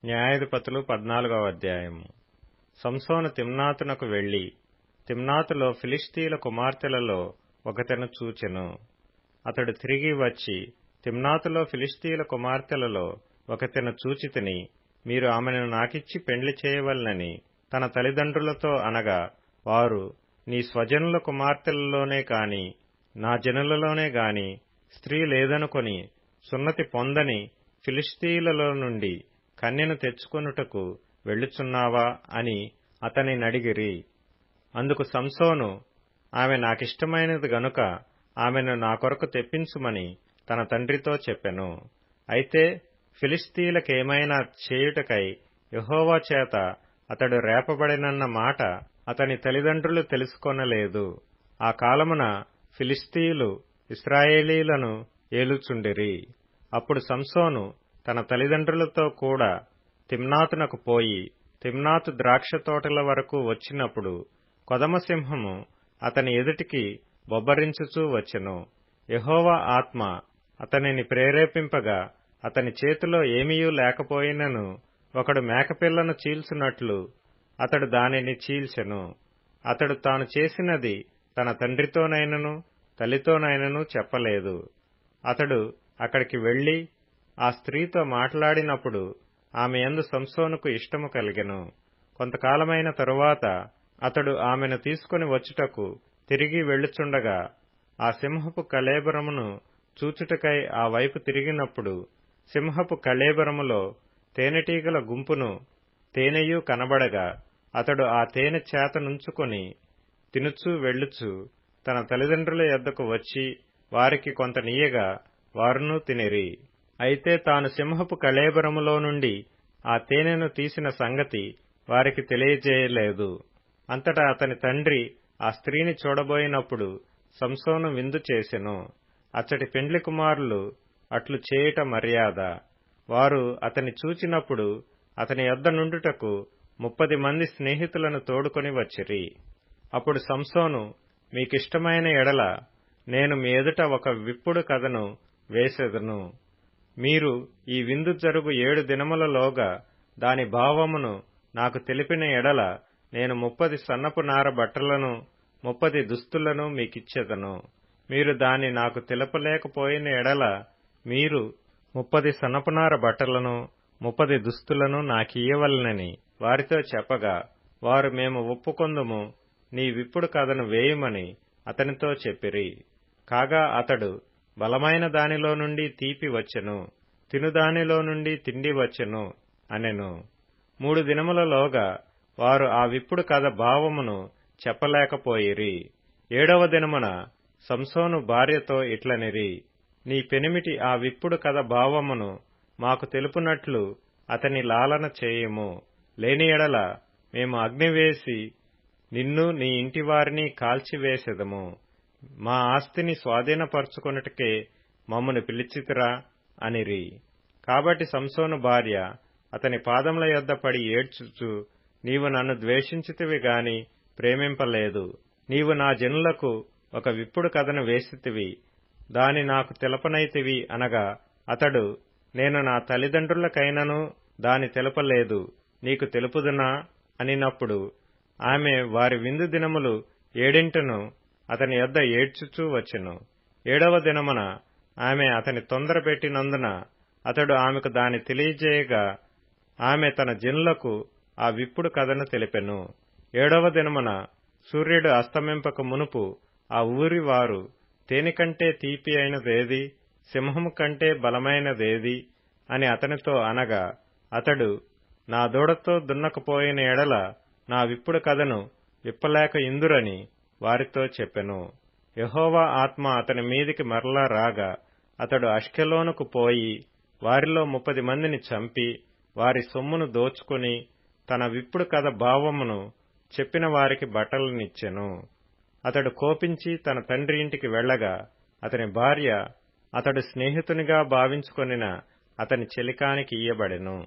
న్యాయాధిపతులు 14వ అధ్యాయము. సంసోను తిమ్నాతునకు వెళ్లి తిమ్నాతులో ఫిలిష్తీయుల కుమార్తెలలో ఒకతెను చూచెను. అతడు తిరిగి వచ్చి, తిమ్నాతులో ఫిలిష్తీయుల కుమార్తెలలో ఒకతెను చూచితిని, మీరు ఆమెను నాకిచ్చి పెండ్లి చేయవలెనని తన తల్లిదండ్రులతో అనగా, వారు నీ స్వజనుల కుమార్తెలలోనే కాని నా జనులలోనే గాని స్త్రీ లేదనుకొని సున్నతి పొందని ఫిలిష్తీయులలో నుండి కన్యను తెచ్చుకొనుటకు వెళ్ళుచున్నావా అని అతనినడిగిరి. అందుకు సంసోను, ఆమె నాకిష్టమైనది గనుక ఆమెను నా కొరకు తెప్పించుమని తన తండ్రితో చెప్పెను. అయితే ఫిలిష్తీయులకేమైనా చేయుటకై యెహోవా చేత అతడు రేపబడినన్న మాట అతని తల్లిదండ్రులు తెలుసుకొనలేదు. ఆ కాలమున ఫిలిష్తీయులు ఇశ్రాయేలీయులను ఏలుచుండిరి. అప్పుడు సంసోను తన తల్లిదండ్రులతో కూడా తిమ్నాతునకు పోయి తిమ్నాతు ద్రాక్ష తోటల వరకు వచ్చినప్పుడు కొదమసింహము అతని ఎదుటికి బొబ్బరించుచూ వచ్చెను. యెహోవా ఆత్మ అతనిని ప్రేరేపింపగా అతని చేతిలో ఏమీయూ లేకపోయినను ఒకడు మేకపిల్లను చీల్చునట్లు అతడు దానిని చీల్చెను. అతడు తాను చేసినది తన తండ్రితోనైనను తల్లితోనైనను చెప్పలేదు. అతడు అక్కడికి వెళ్లి ఆ స్త్రీతో మాట్లాడినప్పుడు ఆమె యందు సంసోనుకు ఇష్టము కలిగెను. కొంతకాలమైన తరువాత అతడు ఆమెను తీసుకుని వచ్చుటకు తిరిగి వెళ్ళుచుండగా ఆ సింహపు కళేబరమును చూచుటకై ఆ వైపు తిరిగినప్పుడు సింహపు కళేబరములో తేనెటీగల గుంపును తేనెయు కనబడగా అతడు ఆ తేనె చేతనుంచుకొని తినుచూ వెళ్ళుచు తన తల్లిదండ్రుల యొద్దకు వచ్చి వారికి కొంత నీయగా వారునూ తినిరి. అయితే తాను సింహపు కళేబరములో నుండి ఆ తేనెను తీసిన సంగతి వారికి తెలియజేయలేదు. అంతటా అతని తండ్రి ఆ స్త్రీని చూడబోయినప్పుడు సంసోను విందు చేసెను. అచ్చటి పెండ్లి కుమారులు అట్లు చేయుట మర్యాద. వారు అతని చూచినప్పుడు అతని యొద్ద నుండుటకు 30 మంది స్నేహితులను తోడుకొని వచ్చిరి. అప్పుడు సంసోను, మీకిష్టమైన ఎడల నేను మీ ఎదుట ఒక విప్పుడు కథను వేసెదను. మీరు ఈ విందు జరుగు 7 దినములలోగా దాని భావమును నాకు తెలిపిన ఎడల నేను 30 సన్నపు నార బట్టలను 30 దుస్తులను మీకిచ్చెదను. మీరు దాన్ని నాకు తెలుపలేకపోయిన ఎడల మీరు 30 సన్నపు నార బట్టలను 30 దుస్తులను నాకియ్యవలెనని వారితో చెప్పగా వారు, మేము ఒప్పుకొందుము, నీ విప్పుడు కథను వేయుమని అతనితో చెప్పిరి. కాగా అతడు, బలమైన దానిలో నుండి తీపి వచ్చెను, తినుదానిలో నుండి తిండి వచ్చెను అనెను. 3 దినములలోగా వారు ఆ విప్పుడు కథ భావమును చెప్పలేకపోయిరి. 7వ దినమున సంసోను భార్యతో ఇట్లనిరి, నీ పెనిమిటి ఆ విప్పుడు కథ భావమును మాకు తెలుపునట్లు అతని లాలన చేయుము. లేని ఎడల మేము అగ్నివేసి నిన్ను నీ ఇంటివారిని కాల్చివేసెదము. మా ఆస్తిని స్వాధీనపరచుకొనుటకే మమ్మను పిలిచితిరా అనిరి. కాబట్టి సంసోను భార్య అతని పాదముల యొద్ద పడి ఏడ్చుచు, నీవు నన్ను ద్వేషించితివి గాని ప్రేమింపలేదు. నీవు నా జనులకు ఒక విప్పుడు కథను వేసితివి, దాని నాకు తెలపనైతివి అనగా అతడు, నేను నా తల్లిదండ్రులకైనను దాని తెలపలేదు, నీకు తెలుపుదునా అనినప్పుడు ఆమె వారి విందు దినములు 7 అతని యొద్ద ఏడ్చుచూ వచ్చెను. 7వ దినమున ఆమె అతని తొందర పెట్టినందున అతడు ఆమెకు దాని తెలియజేయగా ఆమె తన జనులకు ఆ విప్పుడు కథను తెలిపెను. 7వ దినమున సూర్యుడు అస్తమింపక మునుపు ఆ ఊరి వారు, తేనె కంటే తీపి అయినదేది, సింహము కంటే బలమైనదేది అని అతనితో అనగా అతడు, నా దూడతో దున్నకపోయిన ఎడల నా విప్పుడు కథను విప్పలేక ఇందురని వారితో చెప్పెను. యెహోవా ఆత్మ అతని మీదికి మరలా రాగా అతడు అష్కెలోనుకు పోయి వారిలో 30 మందిని చంపి వారి సొమ్మును దోచుకుని తన విప్పుడు కథ భావమును చెప్పిన వారికి బట్టలనిచ్చెను. అతడు కోపించి తన తండ్రి ఇంటికి వెళ్లగా అతని భార్య అతడు స్నేహితునిగా భావించుకొనిన అతని చెలికానికి ఇయ్యబడెను.